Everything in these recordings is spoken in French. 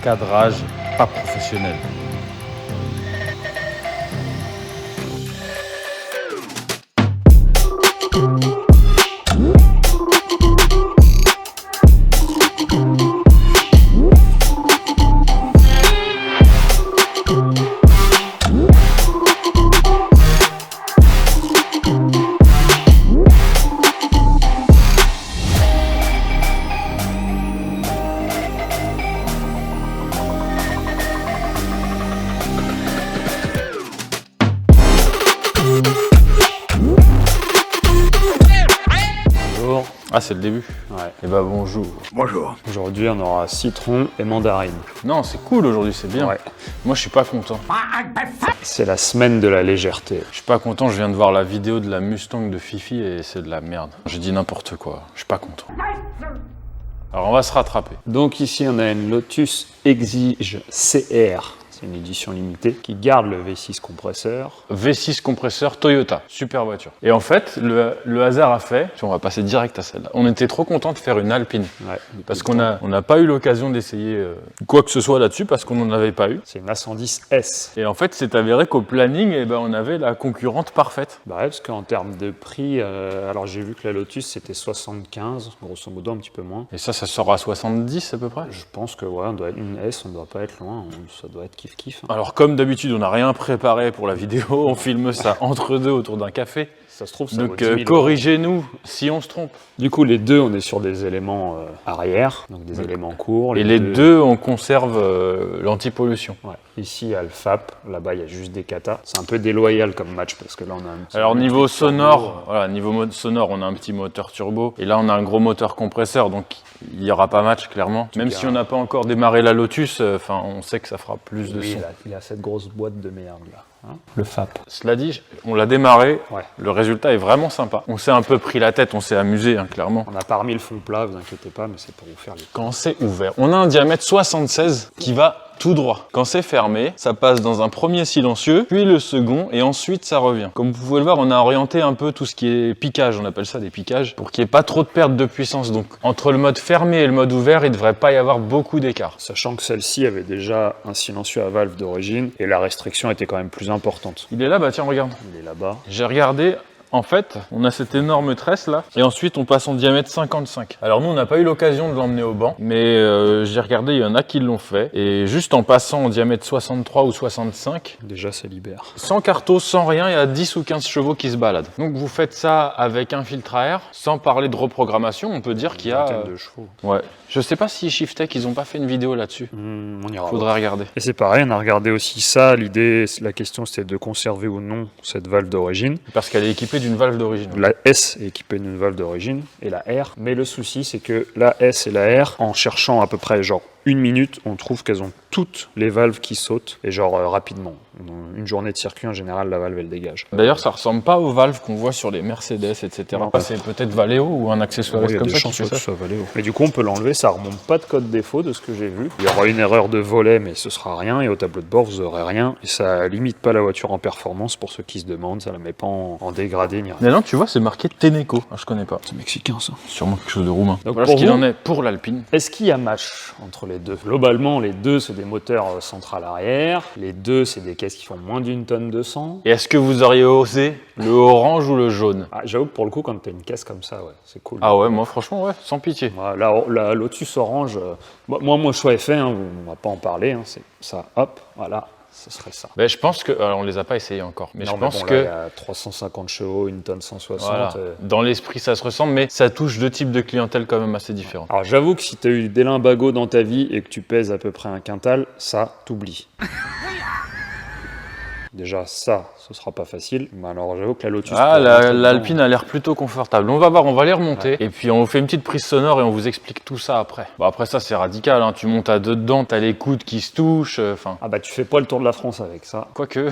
cadrage pas professionnel. Ah, c'est le début. Ouais. Et bah bonjour. Bonjour. Aujourd'hui, on aura citron et mandarine. Non, c'est cool aujourd'hui, c'est bien. Ouais. Moi, je suis pas content. C'est la semaine de la légèreté. Je suis pas content, je viens de voir la vidéo de la Mustang de Fifi et c'est de la merde. J'ai dit n'importe quoi, je suis pas content. Alors on va se rattraper. Donc ici, on a une Lotus Exige CR. C'est une édition limitée qui garde le V6 compresseur. V6 compresseur Toyota, super voiture. Et en fait, le hasard a fait, on va passer direct à celle-là. On était trop content de faire une Alpine. Ouais, Parce qu'on n'a pas eu l'occasion d'essayer quoi que ce soit là-dessus parce qu'on n'en avait pas eu. C'est une A110S. Et en fait, c'est avéré qu'au planning, eh ben, on avait la concurrente parfaite. Bah ouais, parce qu'en termes de prix, alors j'ai vu que la Lotus c'était 75, grosso modo un petit peu moins. Et ça sort à 70 à peu près. Je pense que ouais, on doit être une S, on doit pas être loin, ça doit être kiff-kiff. Hein. Alors comme d'habitude, on n'a rien préparé pour la vidéo, on filme ça entre deux autour d'un café. Ça se trouve, ça Donc vaut 10 000 euros. corrigez-nous si on se trompe. Du coup, les deux, on est sur des éléments arrière, donc des éléments courts. Et les deux, on conserve l'antipollution. Ouais. Ici, il y a le FAP, là-bas, il y a juste des katas. C'est un peu déloyal comme match parce que là, on a un petit Alors niveau turbo, sonore, voilà, niveau sonore, on a un petit moteur turbo. Et là, on a un gros moteur compresseur, donc il n'y aura pas match, clairement. Même si on n'a pas encore démarré la Lotus, on sait que ça fera plus de son. Il a cette grosse boîte de merde, là. Hein, le FAP. Cela dit, on l'a démarré, Ouais. le résultat est vraiment sympa. On s'est un peu pris la tête, on s'est amusé, hein, clairement. On n'a pas remis le fond plat, vous inquiétez pas, mais c'est pour vous faire les... Quand c'est ouvert, on a un diamètre 76 qui va tout droit. Quand c'est fermé, ça passe dans un premier silencieux, puis le second, et ensuite ça revient. Comme vous pouvez le voir, on a orienté un peu tout ce qui est piquage, on appelle ça des piquages, pour qu'il n'y ait pas trop de perte de puissance. Donc entre le mode fermé et le mode ouvert, il ne devrait pas y avoir beaucoup d'écart. Sachant que celle-ci avait déjà un silencieux à valve d'origine, et la restriction était quand même plus importante. Il est là, bah tiens, regarde. Il est là-bas. J'ai regardé. En fait, on a cette énorme tresse là, et ensuite on passe en diamètre 55. Alors nous, on n'a pas eu l'occasion de l'emmener au banc, mais j'ai regardé, il y en a qui l'ont fait, et juste en passant en diamètre 63 ou 65, Déjà, ça libère. sans carto, sans rien, il y a 10 ou 15 chevaux qui se baladent. Donc vous faites ça avec un filtre à air, sans parler de reprogrammation, on peut dire qu'il y a... Une vingtaine de chevaux. Ouais. Je sais pas si Shiftech, ils ont pas fait une vidéo là-dessus. On ira voir. Faudrait regarder. Et c'est pareil, on a regardé aussi ça. L'idée, la question c'était de conserver ou non cette valve d'origine. Parce qu'elle est équipée d'une valve d'origine. La S est équipée d'une valve d'origine et la R. Mais le souci, c'est que la S et la R, en cherchant à peu près genre une minute, on trouve qu'elles ont toutes les valves qui sautent et genre rapidement. Dans une journée de circuit, en général, la valve elle dégage. D'ailleurs, ça ressemble pas aux valves qu'on voit sur les Mercedes, etc. Non. C'est peut-être Valeo ou un accessoire Ouais, il y a comme des ça chances qui fait que ça. ce soit Valeo. Mais du coup, on peut l'enlever, ça remonte pas de code défaut de ce que j'ai vu. Il y aura une erreur de volet, mais ce sera rien. Et au tableau de bord, vous aurez rien. Et ça limite pas la voiture en performance pour ceux qui se demandent. Ça la met pas en dégradé ni rien. Mais non, tu vois, c'est marqué Tenneco. Ah, je connais pas. C'est mexicain ça. Sûrement quelque chose de roumain. Donc Voilà pour ce qu'il vous- en est pour l'Alpine. Est-ce qu'il y a match entre les deux? Globalement, les deux, c'est des moteurs central arrière. Les deux, c'est des caisses qui font moins d'une tonne 200. Et est-ce que vous auriez osé le orange ou le jaune? Ah, j'avoue que pour le coup, quand t'as une caisse comme ça, ouais, c'est cool. Ah ouais, moi franchement, ouais, sans pitié. Voilà, la Lotus Orange, moi, mon choix est fait, hein, on va pas en parler. Hein, c'est ça, hop, voilà, ce serait ça. Ben, je pense que... Alors, on les a pas essayés encore. Mais Non, je pense bon, que... là, il y a 350 chevaux, une tonne 160. Voilà. Dans l'esprit, ça se ressemble, mais ça touche deux types de clientèle quand même assez différents. Alors j'avoue que si tu as eu des limbagos dans ta vie et que tu pèses à peu près un quintal, ça, t'oublies. Déjà, ça, ce sera pas facile. Mais alors j'avoue que la Lotus... Ah, pour rentrer l'Alpine dedans, a l'air plutôt confortable. On va voir, on va les remonter. Et puis on vous fait une petite prise sonore et on vous explique tout ça après. Bon, après ça, c'est radical. Hein. Tu montes à deux dedans, t'as les coudes qui se touchent. Enfin, Ah bah tu fais pas le tour de la France avec ça. quoique,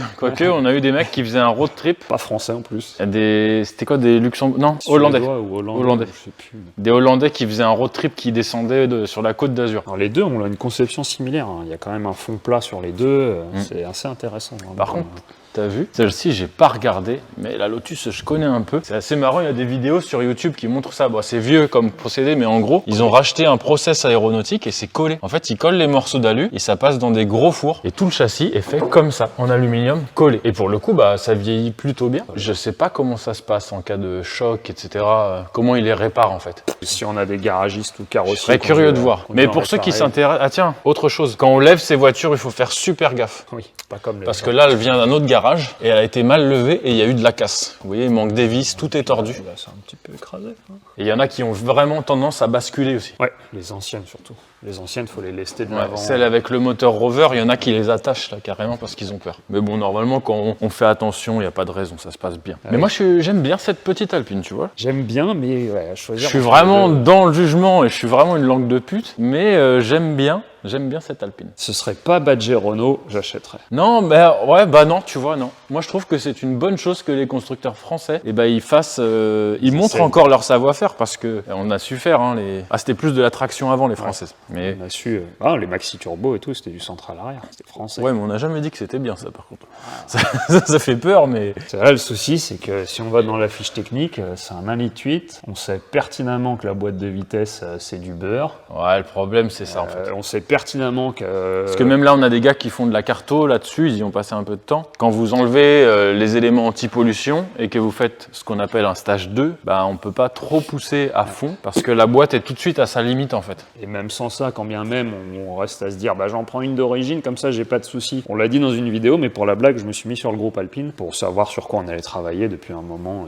on a eu des mecs qui faisaient un road trip. Pas français en plus. Il y a des... C'était quoi, des Luxembourg? Non, Hollandais. Suédois ou Hollandais. Hollandais. Je sais plus. Des Hollandais qui faisaient un road trip qui descendait sur la côte d'Azur. Alors les deux, on a une conception similaire. Hein. Il y a quand même un fond plat sur les deux. C'est assez intéressant. Hein. Par contre, t'as vu. Celle-ci, j'ai pas regardé, mais la Lotus, je connais un peu. C'est assez marrant, il y a des vidéos sur YouTube qui montrent ça. Bon, c'est vieux comme procédé, mais en gros, ils ont racheté un process aéronautique et c'est collé. En fait, ils collent les morceaux d'alu et ça passe dans des gros fours. Et tout le châssis est fait comme ça, en aluminium collé. Et pour le coup, bah, ça vieillit plutôt bien. Je sais pas comment ça se passe en cas de choc, etc. Comment ils les réparent en fait. Si on a des garagistes ou carrossiers. Je serais curieux de voir. Mais pour ceux qui s'intéressent... Ah tiens, autre chose. Quand on lève ces voitures, il faut faire super gaffe. Oui, pas comme les... Parce que là, elle vient d'un autre garage et elle a été mal levée et il y a eu de la casse. Vous voyez, il manque des vis, tout est tordu. Là, c'est un petit peu écrasé. Hein. Et il y en a qui ont vraiment tendance à basculer aussi. Ouais, les anciennes surtout. Les anciennes, faut les lester de Ouais, l'avant. celles avec le moteur Rover, il y en a qui les attachent là carrément parce qu'ils ont peur. Mais bon, normalement, quand on fait attention, il n'y a pas de raison, ça se passe bien. Mais moi, j'aime bien cette petite Alpine, tu vois. J'aime bien, mais ouais, à choisir. Je suis vraiment dans le jugement et je suis vraiment une langue de pute, mais j'aime bien cette Alpine. Ce serait pas Badger Renault, j'achèterais. Non, ouais, bah non, tu vois, non. Moi, je trouve que c'est une bonne chose que les constructeurs français, ils fassent, ils montrent encore leur savoir-faire parce que on a su faire. Hein, c'était plus de la traction avant les françaises. Mais on a su, les maxi turbo et tout, c'était du central arrière, c'était français. Ouais, mais on n'a jamais dit que c'était bien ça, par contre. Ça fait peur, mais. Là, le souci, c'est que si on va dans la fiche technique, c'est un 1,8 litre. On sait pertinemment que la boîte de vitesse, c'est du beurre. Ouais, le problème, c'est ça en fait. On sait pertinemment que... Parce que même là, on a des gars qui font de la carto là-dessus, ils y ont passé un peu de temps. Quand vous enlevez les éléments anti-pollution et que vous faites ce qu'on appelle un stage 2, on peut pas trop pousser à fond parce que la boîte est tout de suite à sa limite en fait. Et même sans ça, quand bien même, on reste à se dire j'en prends une d'origine, comme ça j'ai pas de soucis. On l'a dit dans une vidéo, mais pour la blague, je me suis mis sur le groupe Alpine pour savoir sur quoi on allait travailler depuis un moment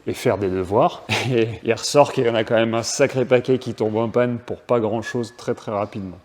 et faire des devoirs. Et il ressort qu'il y en a quand même un sacré paquet qui tombe en panne pour pas grand chose très très rapidement.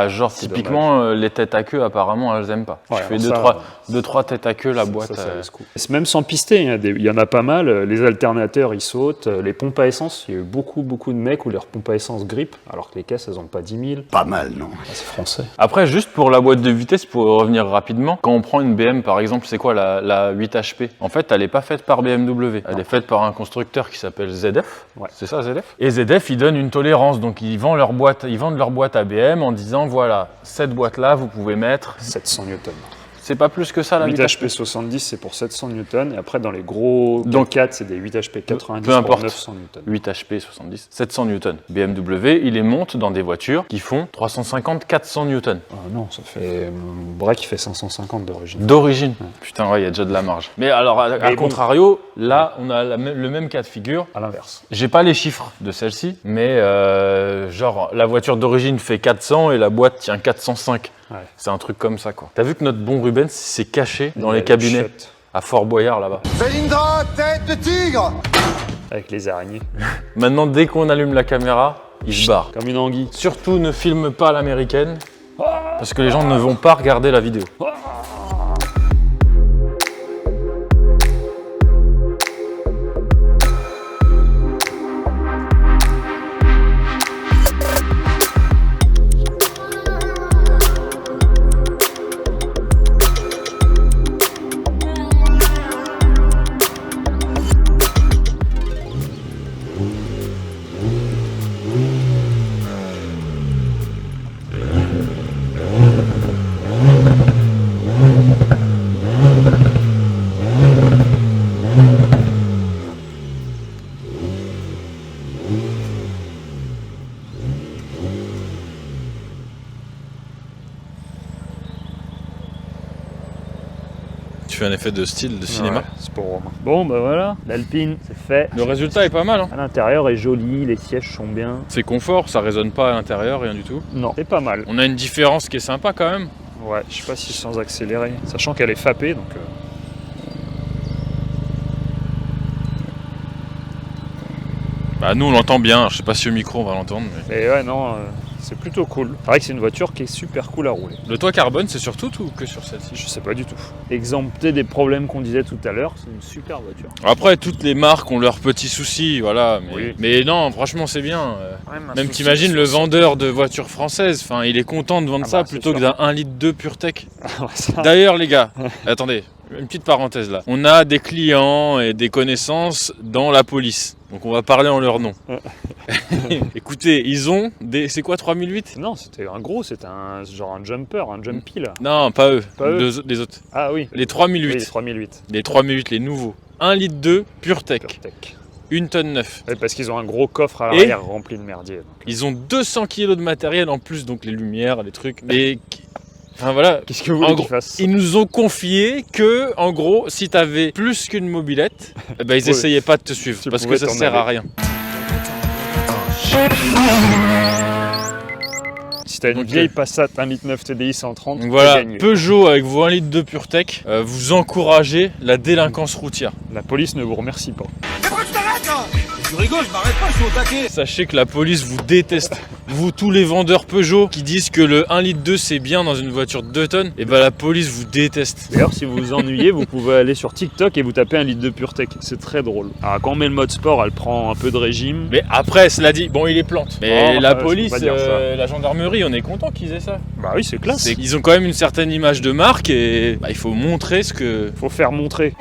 Genre typiquement les têtes à queue apparemment elles aiment pas. Ouais, je fais 2-3 têtes à queue la boîte. Ça laisse coup. C'est même sans pister, il y en a pas mal. Les alternateurs ils sautent, les pompes à essence, il y a eu beaucoup de mecs où leurs pompes à essence grippent alors que les caisses elles ont pas 10 000. Pas mal non. C'est français. Après juste pour la boîte de vitesse pour revenir rapidement, quand on prend une BM par exemple c'est quoi la 8 HP? En fait elle est pas faite par BMW, elle est faite par un constructeur qui s'appelle ZF. Ouais. C'est ça ZF. Et ZF ils donnent une tolérance donc ils vendent leur boîte à BM en disant voilà cette boîte là vous pouvez mettre 700 Newton. C'est pas plus que ça la 8 HP 70 c'est pour 700 Newton et après dans les gros 4 c'est des 8 HP 90 peu importe. pour 900 Newton. 8 HP 70, 700 Newton. BMW, il les monte dans des voitures qui font 350-400 Newton. Ah non, ça fait mon break qui fait 550 d'origine. D'origine. Ouais. Putain ouais, il y a déjà de la marge. Mais alors à contrario, là on a le même cas de figure. À l'inverse. J'ai pas les chiffres de celle-ci, mais genre la voiture d'origine fait 400 et la boîte tient 405. Ouais. C'est un truc comme ça quoi. T'as vu que notre bon Rubens s'est caché dans les cabinets à Fort Boyard là-bas. Felindra, tête de tigre. Avec les araignées. Maintenant dès qu'on allume la caméra, il se barre. Comme une anguille. Surtout ne filme pas l'américaine parce que les gens ne vont pas regarder la vidéo. Tu fais un effet de style, de cinéma. Ouais, c'est pour Romain. Bon bah voilà, l'Alpine c'est fait. Le résultat est pas mal hein. À l'intérieur est joli, les sièges sont bien. C'est confort, ça résonne pas à l'intérieur, rien du tout. Non, c'est pas mal. On a une différence qui est sympa quand même. Ouais, je sais pas si sans accélérer, sachant qu'elle est fapée donc... Bah nous on l'entend bien, je sais pas si au micro on va l'entendre mais... Et ouais non, c'est plutôt cool. C'est vrai que c'est une voiture qui est super cool à rouler. Le toit carbone c'est sur tout ou que sur celle-ci? Je sais pas du tout. Exempté des problèmes qu'on disait tout à l'heure, c'est une super voiture. Après toutes les marques ont leurs petits soucis, voilà. Mais, oui. Mais non, franchement c'est bien. Même t'imagines le vendeur de voitures françaises, enfin il est content de vendre ça plutôt que d'un 1,2 litre PureTech. D'ailleurs les gars, attendez, une petite parenthèse là. On a des clients et des connaissances dans la police. Donc on va parler en leur nom. Écoutez, ils ont des... C'est quoi 3008 ? Non, c'était genre un jumper, un jumpy là. Non, pas eux. Pas eux. Les autres. Ah oui. Les 3008. Oui, 3008. Les 3008, les nouveaux. 1 litre 2, PureTech. PureTech. 1 tonne 9. Ouais, parce qu'ils ont un gros coffre à l'arrière rempli de merdier. Donc. Ils ont 200 kg de matériel en plus, donc les lumières, les trucs. Et... Enfin voilà. Qu'est-ce que vous voulez qu'ils fassent ? Ils nous ont confié que, en gros, si t'avais plus qu'une mobilette, eh ben, ils essayaient pas de te suivre parce que ça sert à rien. Si t'as une vieille Passat 1,9 litre TDI 130, donc voilà, gagné. Peugeot avec vos 1 litre de PureTech, vous encouragez la délinquance routière. La police ne vous remercie pas. Tu rigoles, je m'arrête pas, je suis au taquet. Sachez que la police vous déteste. Vous, tous les vendeurs Peugeot qui disent que le 1 litre 2 c'est bien dans une voiture de 2 tonnes, et ben la police vous déteste. D'ailleurs, si vous vous ennuyez, vous pouvez aller sur TikTok et vous tapez 1 litre de PureTech. C'est très drôle. Alors, quand on met le mode sport, elle prend un peu de régime. Mais après, cela dit, bon, il est plante. Mais Oh, la ouais, police, faut pas dire ça. la gendarmerie, on est content qu'ils aient ça. Bah oui, c'est classe. Ils ont quand même une certaine image de marque et bah, il faut montrer ce que... Faut faire montrer.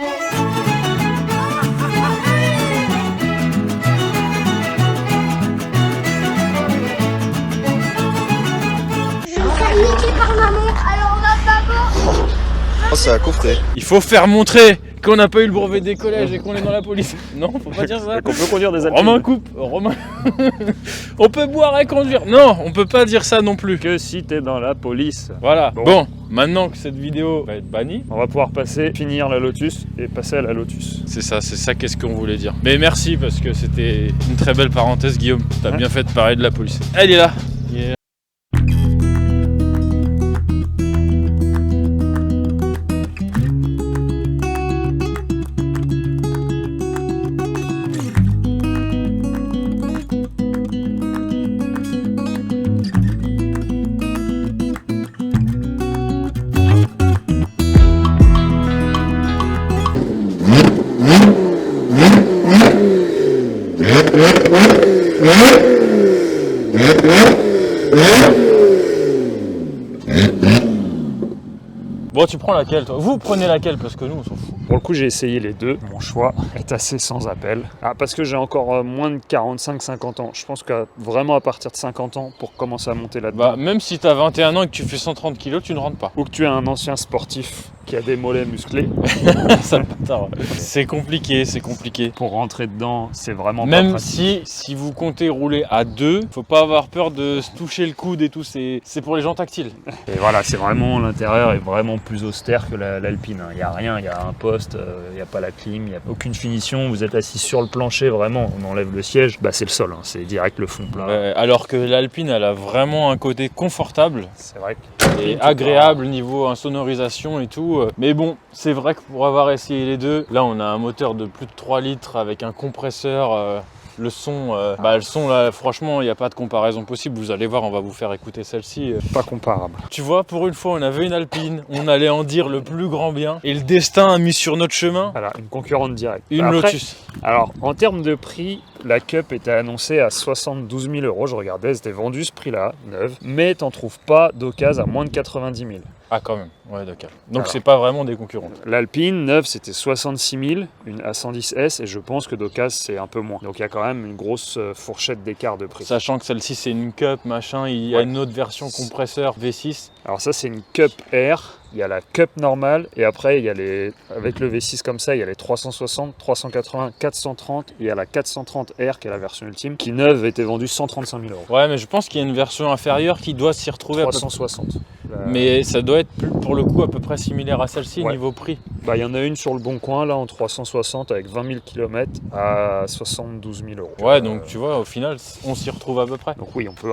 Par maman, alors on va pas voir. Oh, c'est à coffrer. Il faut faire montrer qu'on n'a pas eu le brevet des collèges et qu'on est dans la police. Non, faut pas dire ça. Qu'on peut conduire des Alpines. Romain coupe, Romain. On peut boire et conduire. Non, on peut pas dire ça non plus. Que si t'es dans la police. Voilà. Bon. Bon, maintenant que cette vidéo va être bannie, On va pouvoir finir la Lotus et passer à la Lotus. c'est ça qu'est-ce qu'on voulait dire. Mais merci parce que c'était une très belle parenthèse, Guillaume. T'as bien fait de parler de la police. Elle est là. Bon, tu prends laquelle toi? Vous prenez laquelle parce que nous on s'en fout. Pour le coup, j'ai essayé les deux. Mon choix est assez sans appel. Ah, parce que j'ai encore moins de 45-50 ans. Je pense que vraiment à partir de 50 ans, pour commencer à monter là-dedans. Bah, même si t'as 21 ans et que tu fais 130 kg, tu ne rentres pas. Ou que tu es un ancien sportif qui a des mollets musclés. Ça, bâtard. C'est compliqué, c'est compliqué. Pour rentrer dedans, c'est vraiment pas Même pratique. si vous comptez rouler à deux, faut pas avoir peur de se toucher le coude et tout, c'est pour les gens tactiles. Et voilà, c'est vraiment, l'intérieur est vraiment plus austère que l'Alpine. Il n'y a rien, il y a un poste, il n'y a pas la clim, il n'y a aucune finition. Vous êtes assis sur le plancher, vraiment, on enlève le siège, bah c'est le sol, hein, c'est direct le fond plat. Alors que l'Alpine, elle a vraiment un côté confortable C'est vrai que et agréable niveau sonorisation et tout. Mais bon, c'est vrai que pour avoir essayé les deux, là on a un moteur de plus de 3 litres avec un compresseur. Le son là, franchement, il n'y a pas de comparaison possible. Vous allez voir, on va vous faire écouter celle-ci. pas comparable. Tu vois, pour une fois, on avait une Alpine, on allait en dire le plus grand bien. Et le destin a mis sur notre chemin Voilà, une concurrente directe. une Après, Lotus. Alors, en termes de prix, la Cup était annoncée à 72 000 €. Je regardais, c'était vendu ce prix-là, neuve. Mais t'en trouves pas d'occasion à moins de 90 000. Ah, quand même, ouais, d'accord. Donc, Alors. c'est pas vraiment des concurrents. L'Alpine, neuve, c'était 66 000, une A110S, et je pense que d'occasion, c'est un peu moins. Donc, il y a quand même une grosse fourchette d'écart de prix. Sachant que celle-ci, c'est une Cup, machin, il y a Ouais. une autre version compresseur V6. Alors ça, c'est une Cup R. Il y a la Cup normale, et après, il y a avec le V6 comme ça, il y a les 360, 380, 430, et il y a la 430R, qui est la version ultime, qui neuve était vendue 135 000 €. Ouais, mais je pense qu'il y a une version inférieure qui doit s'y retrouver à peu près. 360. Mais ça doit être, pour le coup, à peu près similaire à celle-ci Ouais. niveau prix. Bah, il y en a une sur le Bon Coin, là, en 360, avec 20 000 km à 72 000 €. Ouais, donc tu vois, au final, on s'y retrouve à peu près. Donc oui, on peut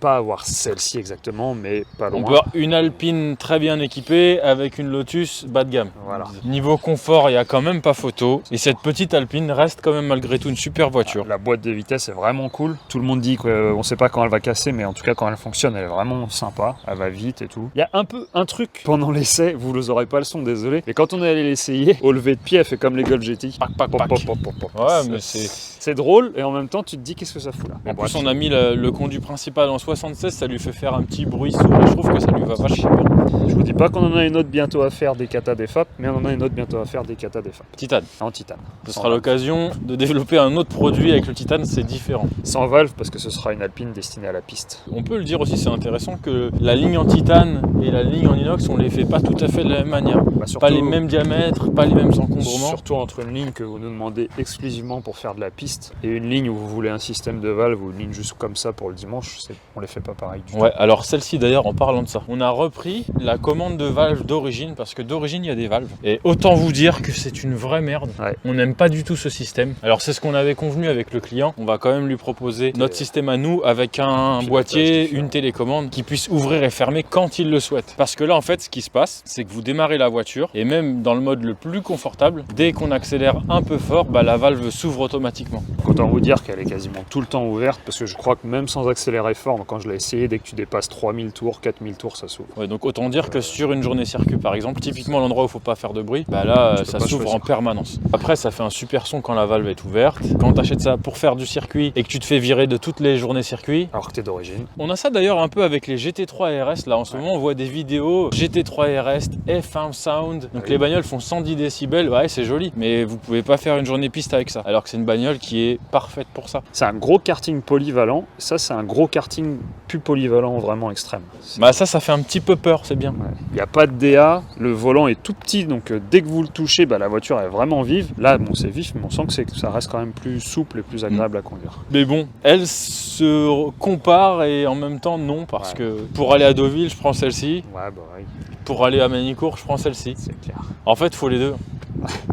pas avoir celle-ci exactement, mais pas loin. On peut avoir une Alpine très bien équipée avec une Lotus bas de gamme. Voilà. Niveau confort, il n'y a quand même pas photo. Et cette petite Alpine reste quand même malgré tout une super voiture. La boîte de vitesse est vraiment cool. Tout le monde dit qu'on ne sait pas quand elle va casser, mais en tout cas quand elle fonctionne, elle est vraiment sympa. Elle va vite et tout. Il y a un truc pendant l'essai, vous n'aurez pas le son, désolé. Mais quand on est allé l'essayer, au lever de pied, elle fait comme les Golf GTI. Pac, pac, Pop, pac. pop, pop, pop, pop. Ouais, mais c'est C'est drôle et en même temps tu te dis qu'est-ce que ça fout là. En plus, on a mis le conduit principal en 76, ça lui fait faire un petit bruit sourd et je trouve que ça lui va vachement bien. Je vous dis pas qu'on en a une autre bientôt à faire des kata des FAP, mais on en a une autre bientôt à faire des kata des FAP. Titane. En titane. Ce Sans sera valve. l'occasion de développer un autre produit avec le titane, c'est différent. Sans valve parce que ce sera une Alpine destinée à la piste. On peut le dire aussi, c'est intéressant que la ligne en titane et la ligne en inox, on les fait pas tout à fait de la même manière. Surtout, Pas les mêmes diamètres, pas les mêmes encombrements. surtout entre une ligne que vous nous demandez exclusivement pour faire de la piste et une ligne où vous voulez un système de valve ou une ligne juste comme ça pour le dimanche, on les fait pas pareil du tout. Ouais, alors celle-ci d'ailleurs, en parlant de ça, on a repris la commande de valve d'origine parce que d'origine il y a des valves. Et autant vous dire que c'est une vraie merde. Ouais. On n'aime pas du tout ce système. Alors c'est ce qu'on avait convenu avec le client. On va quand même lui proposer notre système à nous avec un boîtier, différent. une télécommande qui puisse ouvrir et fermer quand il le souhaite. Parce que là en fait ce qui se passe, c'est que vous démarrez la voiture et même dans le mode le plus confortable, dès qu'on accélère un peu fort, bah, la valve s'ouvre automatiquement. Autant vous dire qu'elle est quasiment tout le temps ouverte parce que je crois que même sans accélérer fort, quand je l'ai essayé, dès que tu dépasses 3000 tours, 4000 tours, ça s'ouvre. Ouais, donc autant dire que sur une journée circuit par exemple, typiquement l'endroit où il faut pas faire de bruit, bah là ça pas s'ouvre en choisir. permanence. Après ça fait un super son quand la valve est ouverte. Quand tu achètes ça pour faire du circuit et que tu te fais virer de toutes les journées circuit. Alors que t'es d'origine. On a ça d'ailleurs un peu avec les GT3 RS. Là en ce moment on voit des vidéos GT3 RS, F1 Sound. Donc les bagnoles font 110 décibels, ouais c'est joli. Mais vous pouvez pas faire une journée piste avec ça. Alors que c'est une bagnole qui est parfaite pour ça. C'est un gros karting polyvalent. Ça, c'est un gros karting plus polyvalent, vraiment extrême. Bah ça fait un petit peu peur, c'est bien. Il n'y a pas de DA, le volant est tout petit, donc dès que vous le touchez, bah, la voiture est vraiment vive. Là, bon, c'est vif, mais on sent que ça reste quand même plus souple et plus agréable à conduire. Mais bon, elle se compare et en même temps non, parce que pour aller à Deauville, je prends celle-ci. Ouais, bah oui, Pour aller à Manicourt, je prends celle-ci. c'est clair. En fait, il faut les deux.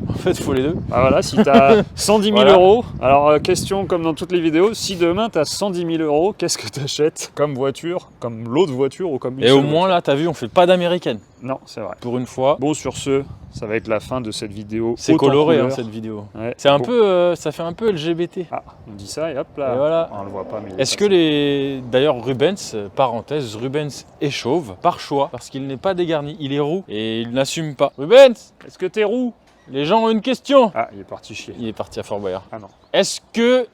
En fait, il faut les deux. Ah voilà, si tu as 110 000 Voilà. euros, alors question comme dans toutes les vidéos, si demain tu as 110 000 euros, qu'est-ce que tu achètes comme voiture, comme l'autre voiture ou comme une Et au seule moins là, t'as vu, on fait pas d'américaine. voiture. Non, c'est vrai. Pour une fois, Bon, sur ce, ça va être la fin de cette vidéo. c'est haute en coloré couleurs. cette vidéo. Ouais. C'est un Bon. peu, ça fait un peu LGBT. Ah, on dit ça et hop là. Et voilà. On le voit pas, mais il est Est-ce que d'ailleurs Rubens, parenthèse, Rubens est chauve par choix parce qu'il n'est pas dégarni, il est roux et il n'assume pas. Rubens, Est-ce que t'es roux? les gens ont une question. Ah, il est parti chier. Il est parti à Fort Boyard. Ah non. Est-ce que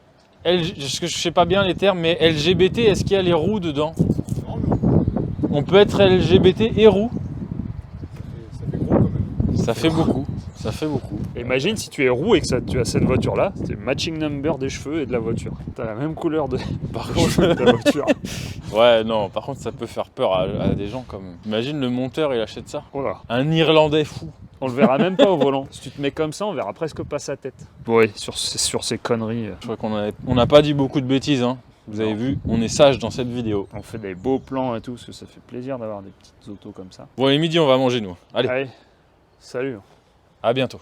je sais pas bien les termes, mais LGBT, est-ce qu'il y a les roux dedans? On peut être LGBT et roux. Ça fait beaucoup. Ça fait beaucoup. Imagine si tu es roux et que tu as cette voiture-là, c'est matching number des cheveux et de la voiture. T'as la même couleur de Par cheveux de ta voiture. Ouais, non, par contre, ça peut faire peur à des gens comme. Imagine le monteur, il achète ça. Oh là. Un Irlandais fou. On le verra même pas au volant. Si tu te mets comme ça, on verra presque pas sa tête. Oui, sur ces conneries. Je crois qu'on n'a pas dit beaucoup de bêtises, hein. Vous avez Non. vu, on est sage dans cette vidéo. On fait des beaux plans et tout, parce que ça fait plaisir d'avoir des petites autos comme ça. Bon, les midi, on va manger, nous. Allez, Allez, salut. à bientôt.